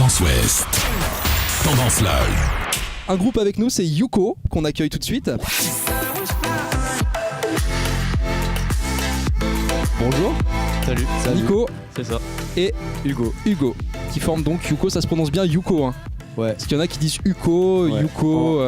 Tendance Ouest. Tendance Live. Un groupe avec nous, c'est Yuko, qu'on accueille tout de suite. Bonjour. Salut. Nico. C'est ça. Et Hugo. Qui forment donc Yuko, ça se prononce bien Yuko, hein. Ouais. Parce qu'il y en a qui disent Uko, Ouais. Yuko.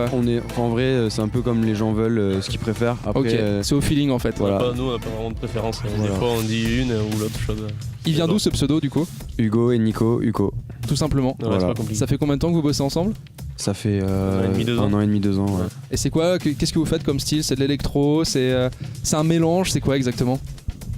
En vrai, c'est un peu comme les gens veulent ce qu'ils préfèrent. Après, Ok, c'est au feeling en fait. voilà. Nous, on n'a pas vraiment de préférence. Voilà. Des fois, on dit une ou l'autre chose. Il vient d'où ce pseudo du coup? Hugo et Nico, Hugo. Tout simplement. Ouais, Voilà. c'est pas compliqué. Ça fait combien de temps que vous bossez ensemble? Ça fait 1 an et demi, 2 ans. 1 an et demi, 2 ans. Ouais. Et c'est quoi? Qu'est-ce que vous faites comme style? C'est de l'électro? C'est un mélange? C'est quoi exactement?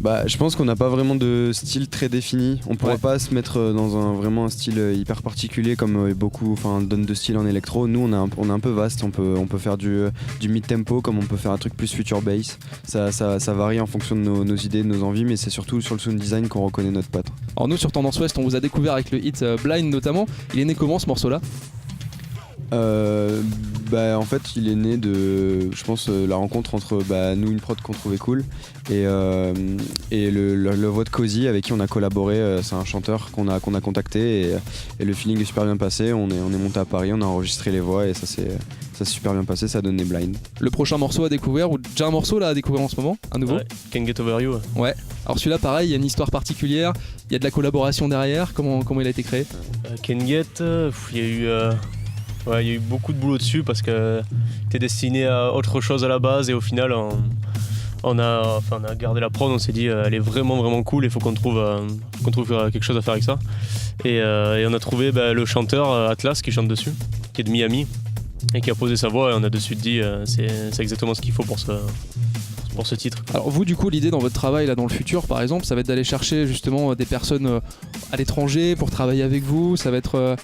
Bah, je pense qu'on n'a pas vraiment de style très défini. On pourrait Ouais. pas se mettre dans vraiment un style hyper particulier comme beaucoup donnent de style en électro. Nous, on est un peu vaste. On peut faire du mid-tempo comme on peut faire un truc plus future bass. Ça varie en fonction de nos idées, de nos envies, mais c'est surtout sur le sound design qu'on reconnaît notre patte. Alors nous sur Tendance Ouest, on vous a découvert avec le hit Blind notamment. Il est né comment ce morceau-là? En fait, il est né de, je pense, la rencontre entre nous, une prod qu'on trouvait cool, et le voix de Cozy avec qui on a collaboré. C'est un chanteur qu'on a contacté et le feeling est super bien passé. On est monté à Paris, on a enregistré les voix et ça s'est super bien passé. Ça a donné Blind. Le prochain morceau à découvrir, ou déjà un morceau là à découvrir en ce moment? Un nouveau? Ouais. Can't Get Over You. Ouais. Alors celui-là pareil, il y a une histoire particulière, il y a de la collaboration derrière. Comment il a été créé? Can't Get, il y a eu beaucoup de boulot dessus parce que t'es destiné à autre chose à la base et au final on a gardé la prod, on s'est dit elle est vraiment vraiment cool, il faut qu'on trouve quelque chose à faire avec ça et on a trouvé le chanteur Atlas qui chante dessus, qui est de Miami et qui a posé sa voix et on a de suite dit c'est exactement ce qu'il faut pour ce titre. Alors vous du coup l'idée dans votre travail là dans le futur par exemple, ça va être d'aller chercher justement des personnes à l'étranger pour travailler avec vous, ça va être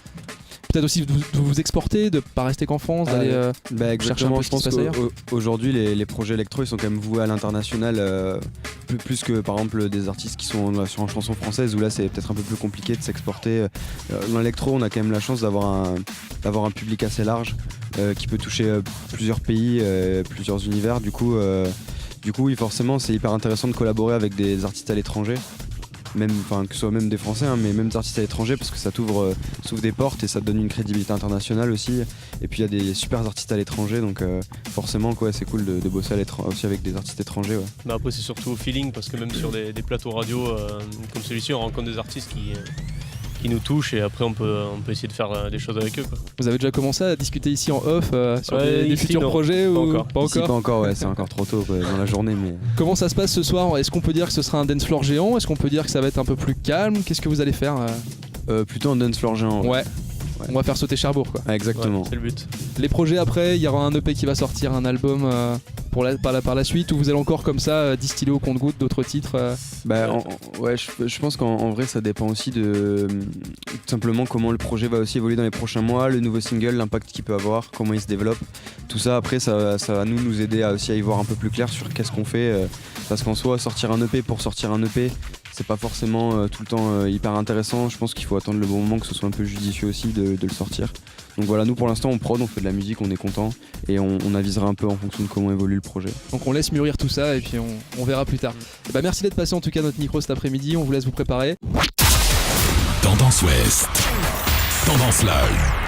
peut-être aussi de vous exporter, de pas rester qu'en France, d'aller chercher un peu Exactement, ce je qui se pense passe ailleurs. qu'aujourd'hui les projets électro ils sont quand même voués à l'international, plus que par exemple des artistes qui sont sur une chanson française où là c'est peut-être un peu plus compliqué de s'exporter. Dans l'électro on a quand même la chance d'avoir un public assez large qui peut toucher plusieurs pays, plusieurs univers. Du coup oui, forcément c'est hyper intéressant de collaborer avec des artistes à l'étranger. Même, que ce soit même des Français, hein, mais même des artistes à l'étranger parce que ça s'ouvre des portes et ça te donne une crédibilité internationale aussi. Et puis il y a des super artistes à l'étranger, donc forcément c'est cool de bosser aussi avec des artistes étrangers. Ouais. Après c'est surtout au feeling parce que même sur des plateaux radio comme celui-ci on rencontre des artistes qui nous touchent et après on peut essayer de faire des choses avec eux, quoi. Vous avez déjà commencé à discuter ici en off sur Ouais, des ici, futurs non. projets Pas ou encore. pas Ici, pas encore, ouais, c'est encore trop tôt dans la journée. Mais Comment ça se passe ce soir? Est-ce qu'on peut dire que ce sera un dance floor géant? Est-ce qu'on peut dire que ça va être un peu plus calme? Qu'est-ce que vous allez faire? plutôt un dance floor géant. Ouais. On va faire sauter Cherbourg quoi. Ouais, exactement. Ouais, c'est le but. Les projets après, il y aura un EP qui va sortir, un album par la suite, ou vous allez encore comme ça distiller au compte-gouttes d'autres titres Je pense qu'en vrai ça dépend aussi de tout simplement comment le projet va aussi évoluer dans les prochains mois, le nouveau single, l'impact qu'il peut avoir, comment il se développe. Tout ça après ça va nous aider à aussi à y voir un peu plus clair sur qu'est-ce qu'on fait, parce qu'en soi sortir un EP pour sortir un EP c'est pas forcément tout le temps hyper intéressant. Je pense qu'il faut attendre le bon moment, que ce soit un peu judicieux aussi de le sortir. Donc voilà, nous pour l'instant on prod, on fait de la musique, on est content et on avisera un peu en fonction de comment évolue le projet. Donc on laisse mûrir tout ça et puis on verra plus tard. Merci d'être passé en tout cas à notre micro cet après-midi, on vous laisse vous préparer. Tendance Ouest. Tendance Live.